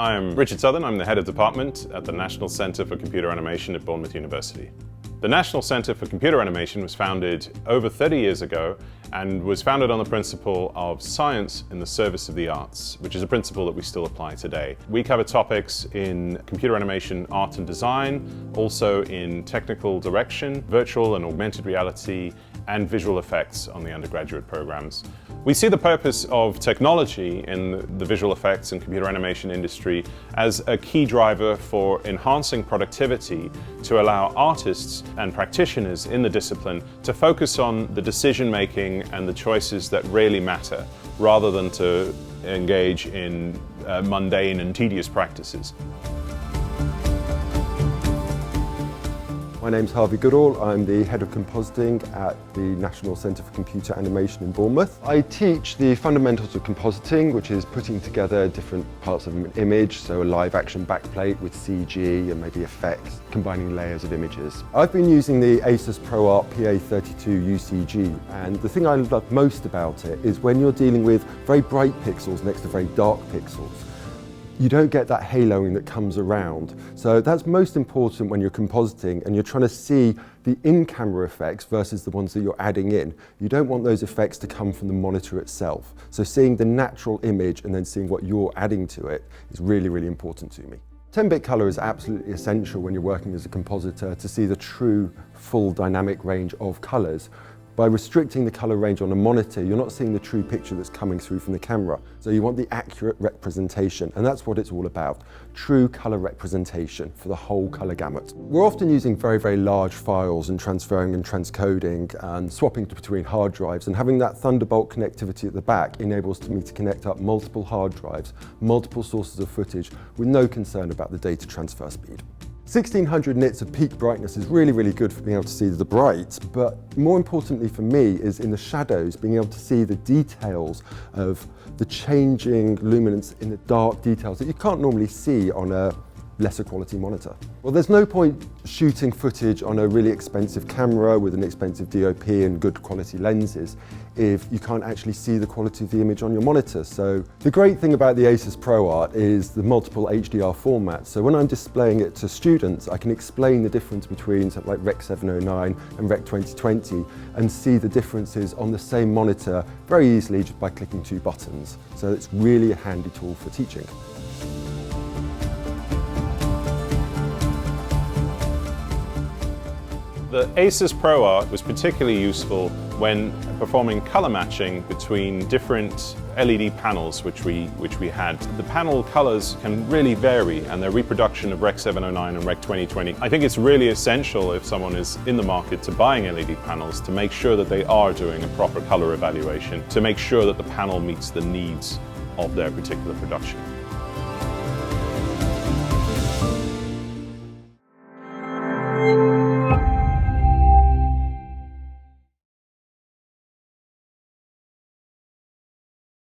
I'm Richard Southern. I'm the head of department at the National Centre for Computer Animation at Bournemouth University. The National Centre for Computer Animation was founded over 30 years ago and was founded on the principle of science in the service of the arts, which is a principle that we still apply today. We cover topics in computer animation, art and design, also in technical direction, virtual and augmented reality, and visual effects on the undergraduate programs. We see the purpose of technology in the visual effects and computer animation industry as a key driver for enhancing productivity to allow artists and practitioners in the discipline to focus on the decision making and the choices that really matter, rather than to engage in mundane and tedious practices. My name's Harvey Goodall. I'm the head of compositing at the National Centre for Computer Animation in Bournemouth. I teach the fundamentals of compositing, which is putting together different parts of an image, so a live action backplate with CG and maybe effects, combining layers of images. I've been using the ASUS ProArt PA32 UCG, and the thing I love most about it is when you're dealing with very bright pixels next to very dark pixels, you don't get that haloing that comes around. So that's most important when you're compositing and you're trying to see the in-camera effects versus the ones that you're adding in. You don't want those effects to come from the monitor itself. So seeing the natural image and then seeing what you're adding to it is really, really important to me. 10-bit color is absolutely essential when you're working as a compositor to see the true, full dynamic range of colors. By restricting the color range on a monitor, you're not seeing the true picture that's coming through from the camera. So you want the accurate representation, and that's what it's all about. True color representation for the whole color gamut. We're often using very, very large files and transferring and transcoding and swapping between hard drives, and having that Thunderbolt connectivity at the back enables me to connect up multiple hard drives, multiple sources of footage with no concern about the data transfer speed. 1600 nits of peak brightness is really, really good for being able to see the bright, but more importantly for me is in the shadows, being able to see the details of the changing luminance in the dark details that you can't normally see on a lesser quality monitor. Well, there's no point shooting footage on a really expensive camera with an expensive DOP and good quality lenses if you can't actually see the quality of the image on your monitor. So the great thing about the ASUS ProArt is the multiple HDR formats. So when I'm displaying it to students, I can explain the difference between something like Rec 709 and Rec 2020 and see the differences on the same monitor very easily just by clicking two buttons. So it's really a handy tool for teaching. The ASUS ProArt was particularly useful when performing color matching between different LED panels which we had. The panel colors can really vary, and their reproduction of Rec 709 and Rec 2020. I think it's really essential if someone is in the market to buying LED panels to make sure that they are doing a proper color evaluation, to make sure that the panel meets the needs of their particular production.